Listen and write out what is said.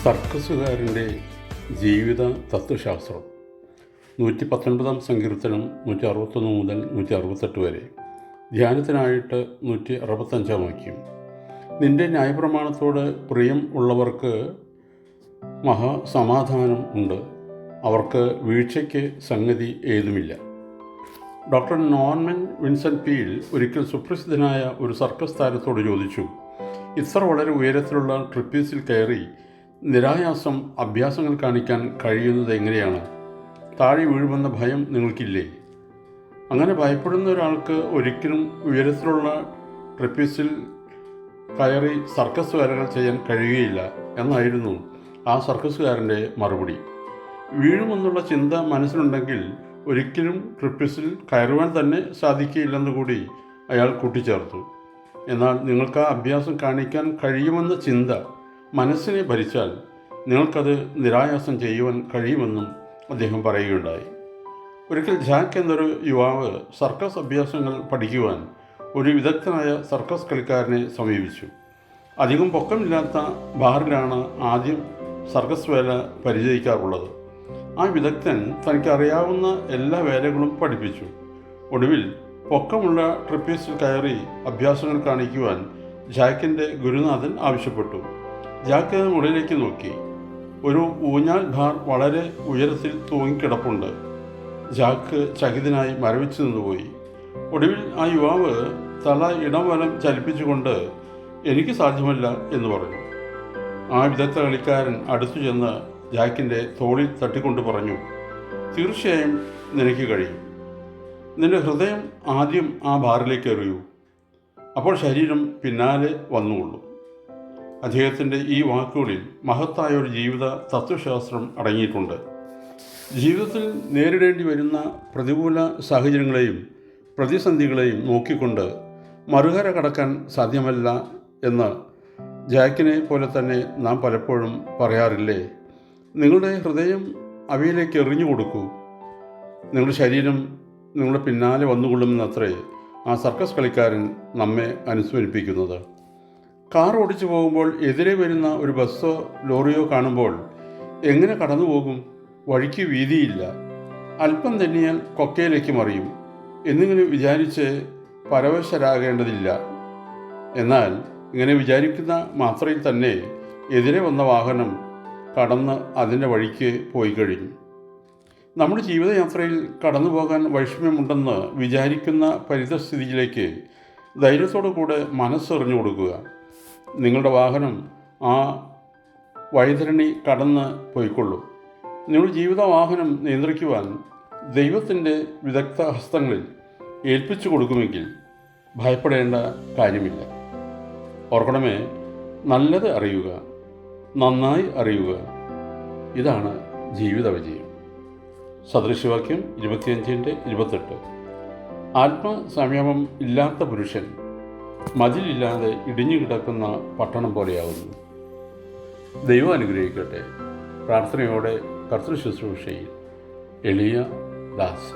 സർക്കസുകാരൻ്റെ ജീവിത തത്വശാസ്ത്രം 119 സങ്കീർത്തനം 161 മുതൽ 168 വരെ. ധ്യാനത്തിനായിട്ട് 165 വാക്യം. നിന്റെ ന്യായപ്രമാണത്തോട് പ്രിയം ഉള്ളവർക്ക് മഹാസമാധാനം ഉണ്ട്, അവർക്ക് വീഴ്ചയ്ക്ക് സംഗതി ഏതുമില്ല. ഡോക്ടർ നോർമൻ വിൻസെൻ്റ് പീൽ ഒരിക്കൽ സുപ്രസിദ്ധനായ ഒരു സർക്കസ് താരത്തോട് ചോദിച്ചു, ഇത്ര വളരെ ഉയരത്തിലുള്ള ട്രിപ്പീസിൽ കയറി നിരായാസം അഭ്യാസങ്ങൾ കാണിക്കാൻ കഴിയുന്നത് എങ്ങനെയാണ്? താഴെ വീഴുമെന്ന ഭയം നിങ്ങൾക്കില്ലേ? അങ്ങനെ ഭയപ്പെടുന്ന ഒരാൾക്ക് ഒരിക്കലും ഉയരത്തിലുള്ള ട്രിപ്പീസിൽ കയറി സർക്കസ് വേലകൾ ചെയ്യാൻ കഴിയുകയില്ല എന്നായിരുന്നു ആ സർക്കസുകാരൻ്റെ മറുപടി. വീഴുമെന്നുള്ള ചിന്ത മനസ്സിലുണ്ടെങ്കിൽ ഒരിക്കലും ട്രിപ്പീസിൽ കയറുവാൻ തന്നെ സാധിക്കുകയില്ലെന്ന് കൂടി അയാൾ കൂട്ടിച്ചേർത്തു. എന്നാൽ നിങ്ങൾക്ക് ആ അഭ്യാസം കാണിക്കാൻ കഴിയുമെന്ന ചിന്ത മനസ്സിനെ ഭരിച്ചാൽ നിങ്ങൾക്കത് നിരായാസം ചെയ്യുവാൻ കഴിയുമെന്നും അദ്ദേഹം പറയുകയുണ്ടായി. ഒരിക്കൽ ജാക്ക് എന്നൊരു യുവാവ് സർക്കസ് അഭ്യാസങ്ങൾ പഠിക്കുവാൻ ഒരു വിദഗ്ധനായ സർക്കസ് കളിക്കാരനെ സമീപിച്ചു. അധികം പൊക്കമില്ലാത്ത ബാറിലാണ് ആദ്യം സർക്കസ് വേല പരിചയിക്കാറുള്ളത്. ആ വിദഗ്ധൻ തനിക്ക് അറിയാവുന്ന എല്ലാ വേലകളും പഠിപ്പിച്ചു. ഒടുവിൽ പൊക്കമുള്ള ട്രിപ്പീസിൽ കയറി അഭ്യാസങ്ങൾ കാണിക്കുവാൻ ജാക്കിൻ്റെ ഗുരുനാഥൻ ആവശ്യപ്പെട്ടു. ജാക്ക് മുകളിലേക്ക് നോക്കി. ഒരു ഊഞ്ഞാൽ ബാർ വളരെ ഉയരത്തിൽ തൂങ്ങിക്കിടപ്പുണ്ട്. ജാക്ക് ചകിതനായി മരവിച്ചു നിന്നുപോയി. ഒടുവിൽ ആ യുവാവ് തല ഇടം വലം ചലിപ്പിച്ചുകൊണ്ട് എനിക്ക് സാധ്യമല്ല എന്ന് പറഞ്ഞു. ആ വിദഗ്ധ കളിക്കാരൻ അടുത്തു ചെന്ന് ജാക്കിൻ്റെ തോളിൽ തട്ടിക്കൊണ്ട് പറഞ്ഞു, തീർച്ചയായും നിനക്ക് കഴിയും. നിന്റെ ഹൃദയം ആദ്യം ആ ബാറിലേക്ക് എറിയൂ, അപ്പോൾ ശരീരം പിന്നാലെ വന്നുകൊള്ളും. അദ്ദേഹത്തിൻ്റെ ഈ വാക്കുകളിൽ മഹത്തായ ഒരു ജീവിത തത്വശാസ്ത്രം അടങ്ങിയിട്ടുണ്ട്. ജീവിതത്തിൽ നേരിടേണ്ടി വരുന്ന പ്രതികൂല സാഹചര്യങ്ങളെയും പ്രതിസന്ധികളെയും നോക്കിക്കൊണ്ട് മറുകര കടക്കാൻ സാധ്യമല്ല എന്ന് ജാക്കിനെ പോലെ തന്നെ നാം പലപ്പോഴും പറയാറില്ലേ? നിങ്ങളുടെ ഹൃദയം അവയിലേക്ക് എറിഞ്ഞു കൊടുക്കൂ, നിങ്ങളുടെ ശരീരം നിങ്ങളുടെ പിന്നാലെ വന്നുകൊള്ളുമെന്നത്രേ ആ സർക്കസ് കളിക്കാരൻ നമ്മെ അനുസ്മരിപ്പിക്കുന്നത്. കാർ ഓടിച്ചു പോകുമ്പോൾ എതിരെ വരുന്ന ഒരു ബസ്സോ ലോറിയോ കാണുമ്പോൾ എങ്ങനെ കടന്നു പോകും? വഴിക്ക് വീതിയില്ല, അല്പം തന്നെയാൽ കൊക്കയിലേക്ക് മറിയും എന്നിങ്ങനെ വിചാരിച്ച് പരവശരാകേണ്ടതില്ല. എന്നാൽ ഇങ്ങനെ വിചാരിക്കുന്ന മാത്രയിൽ തന്നെ എതിരെ വന്ന വാഹനം കടന്ന് അതിൻ്റെ വഴിക്ക് പോയി കഴിഞ്ഞു. നമ്മുടെ ജീവിതയാത്രയിൽ കടന്നു പോകാൻ വൈഷമ്യമുണ്ടെന്ന് വിചാരിക്കുന്ന പരിതസ്ഥിതിയിലേക്ക് ധൈര്യത്തോടു കൂടെ മനസ്സെറിഞ്ഞു കൊടുക്കുക. നിങ്ങളുടെ വാഹനം ആ വഴിധരണി കടന്ന് പോയിക്കൊള്ളും. നിങ്ങളുടെ ജീവിത വാഹനം നിയന്ത്രിക്കുവാൻ ദൈവത്തിൻ്റെ വിദഗ്ധ ഹസ്തങ്ങളിൽ ഏൽപ്പിച്ചു കൊടുക്കുമെങ്കിൽ ഭയപ്പെടേണ്ട കാര്യമില്ല. ഓർക്കണമേ, നല്ലത് അറിയുക, നന്നായി അറിയുക, ഇതാണ് ജീവിത വിജയം. സദൃശവാക്യം 25:28. ആത്മസംയമം ഇല്ലാത്ത പുരുഷൻ മതിലില്ലാതെ ഇടിഞ്ഞു കിടക്കുന്ന പട്ടണം പോലെയാകുന്നു. ദൈവം അനുഗ്രഹിക്കട്ടെ. പ്രാർത്ഥനയോടെ കർത്തൃ ശുശ്രൂഷയിൽ എളിയ ദാസ്.